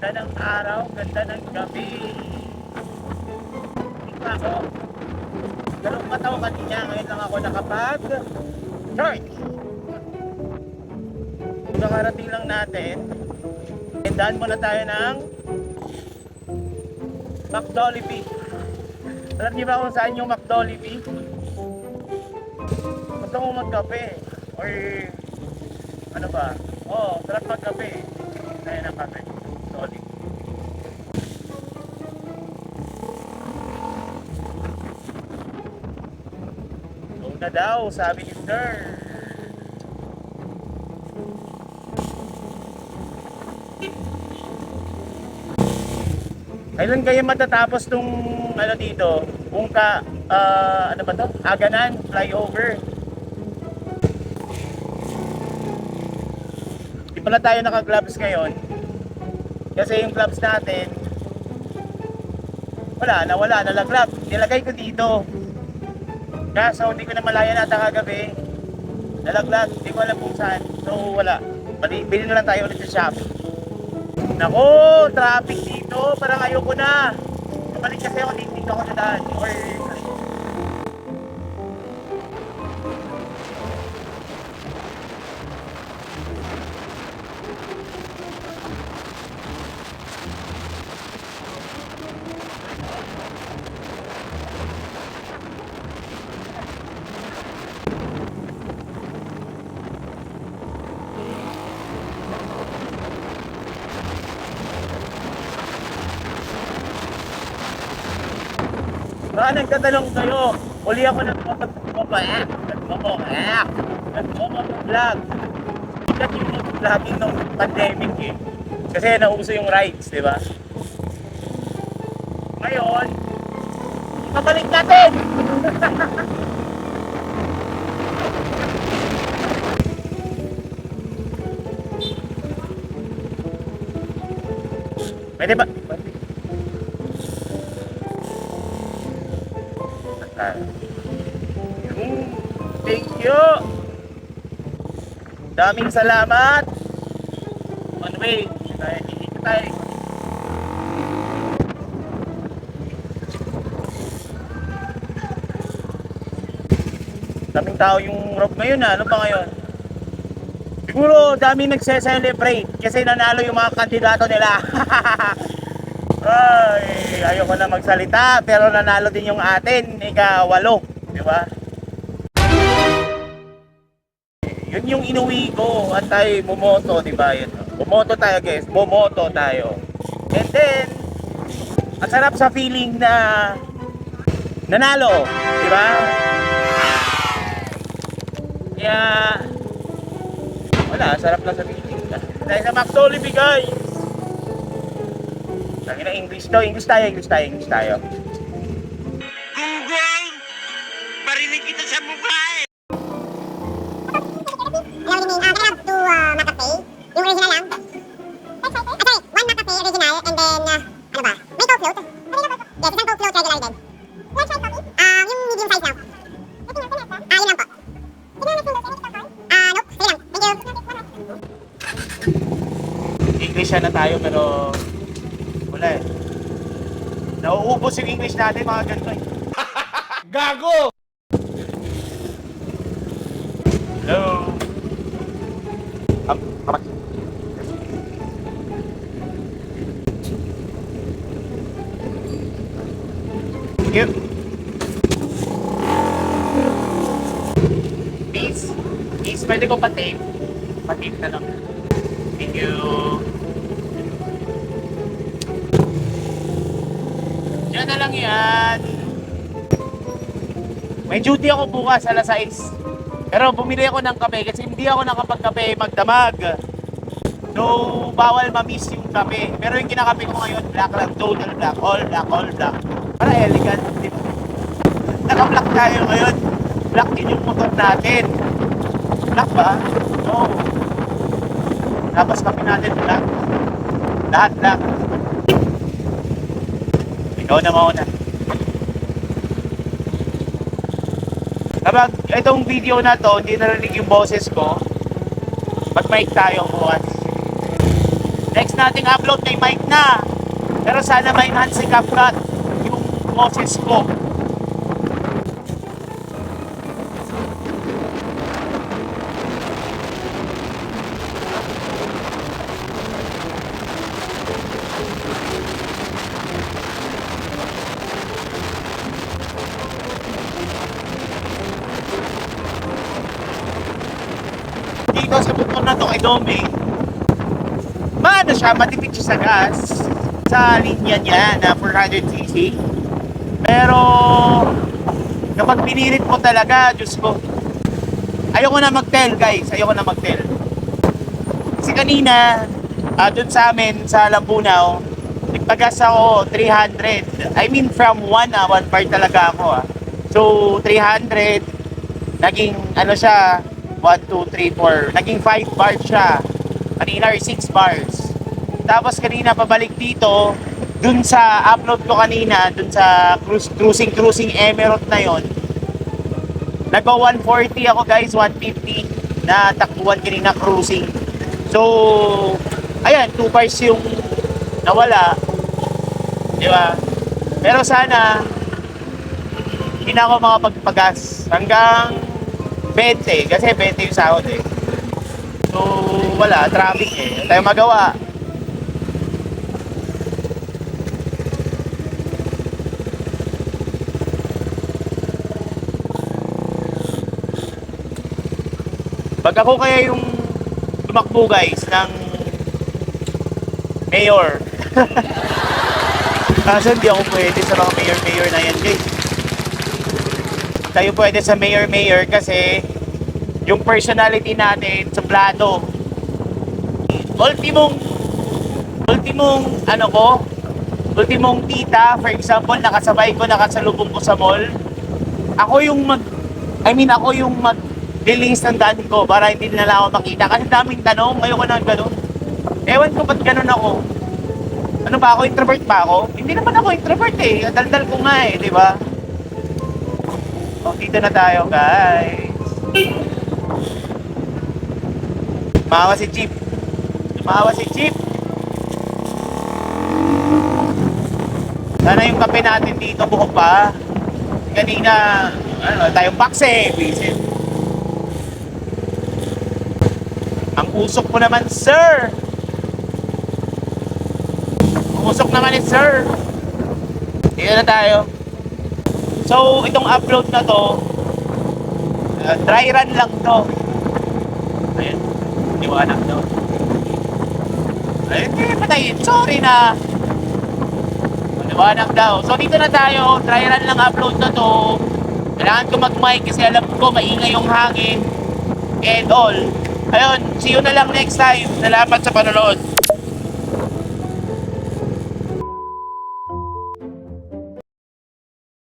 Ganda ng araw, ganda ng gabi. Tingnan ako. Ganun pataw kanina, ngayon lang ako nakapag-charge. Nakarating lang natin. Daan muna tayo ng McDollibee. Alam niyo ba kung saan yung McDollibee? Gusto mo magkape? Or ano ba? Oo, sarap magkape. Tayo ng kape. Solid. Go na daw, sabi ni Sir. Kailan kayo matatapos tong ano dito? Kung ano ba to? Haganan, flyover. Di pala tayo naka-gloves ngayon. Kasi yung gloves natin wala, nalaglag. Nilagay ko dito. Kaso hindi ko na malaya nata kagabi. Nalaglag, hindi ko alam kung saan. So wala. Bili na lang tayo ulit sa shop. Nako, traffic dito. Parang ayoko na. Kabalik kasi ako dito ako sa daan. Baka nagtatanong kayo, uli ako nagmo-vlog. Sikat yung vlogging ng pandemic eh. Kasi nauso yung rides, di ba? Ngayon, ibabalik natin! Pwede ba? Thank you. Daming salamat. On way. Dito tayo. Daming tao yung rock ngayon Ano pa ngayon? Siguro daming nagse-celebrate kasi nanalo yung mga kandidato nila. Ay, ayoko na magsalita pero nanalo din yung atin, ika-8, di ba? Yun yung inuwi ko at tayo bumoto, di ba? Yun. Bumoto tayo guys, bumoto tayo. And then, ang sarap sa feeling na nanalo, di ba? Kaya, wala, sarap lang sa feeling. Dahil sa McDollibee guys. Lagi na English tayo. Gunggong! Barinig kita sa mukha eh! Hello, good evening. Can I have two McCafe? Yung original lang. Sorry, one McCafe original and then, ano ba? May Coke float. Yes, isang Coke float regular din. Yung medium size lang. Yun lang po. Nope, sige lang. Thank you. English na tayo pero wala eh. Nauubos yung English natin mga ganito eh. Gago! Hello. Kamak. Thank you. Please, pwede ko pa-tape. Pa-tape na lang. Thank you. Yan na lang yan. May duty ako bukas alas 6. Pero bumili ako ng kape kasi hindi ako nakapagkape magdamag. So, bawal ma-miss yung kape. Pero yung kinakape ko ngayon, black lang, total black, all black. Para elegant, di ba? Naka-black tayo ngayon. Black din yung motor natin. Black ba? Oo. Tapos kape natin, black. Lahat black. Ikaw na mauna. Kapag itong video na to, hindi narinig yung boses ko, mag-mic tayo bukas. Next next nating upload may mic na. Pero sana may enhance si CapCut yung boses ko. Dito sa motor na to kay Dome, maano siya, matipid siya sa gas sa linya niya na 400cc. Pero kapag pinilit mo talaga, Diyos ko, ayoko na mag-tell guys, ayoko na mag-tell. Kasi kanina, dun sa amin sa Lambunaw, nagpagas ako 300. I mean from 1 bar talaga ako So 300, naging ano siya, 1, 2, 3, 4. Naging 5 bars siya. Kanina or 6 bars. Tapos kanina pabalik dito, dun sa upload ko kanina, dun sa cruising Emerald na yon. Nagwa 140 ako guys, 150 na takbuhan kanina cruising. So, ayan, 2 bars yung nawala. Di ba? Pero sana, hindi na ako makapagpagas hanggang 20, kasi 20 yung sahod eh. So, wala, traffic eh. Wala tayong magawa. Pag ako kaya yung tumakbo guys ng mayor. Kaso hindi ako pwede sa mga mayor na yan guys. Tayo pwede sa mayor kasi yung personality natin suplado. Ultimong tita, for example, nakasabay ko, nakasalubong ko sa mall. Ako yung maglilings ng daan ko para hindi nila ako makita. Kasi daming tanong, ayoko na gano'n. Ewan ko ba't gano'n ako. Ano ba ako? Introvert ba ako? Hindi naman ako introvert eh. Daldal ko nga eh, di ba? O, dito na tayo, guys. Tumawa si Jeep. Sana yung kape natin dito buhok pa. Kanina, tayong pakse. Visit. Ang usok mo naman, sir. Usok naman ni sir. Dito na tayo. So, itong upload na to, dry run lang to. Ayan, liwanag to. Ayun, patayin. Sorry na. Liwanag daw. So, dito na tayo. Dry run lang upload na to. Kailangan ko mag-mic kasi alam ko maingay yung hangin and all. Ayun, see you na lang next time. Salamat sa panonood.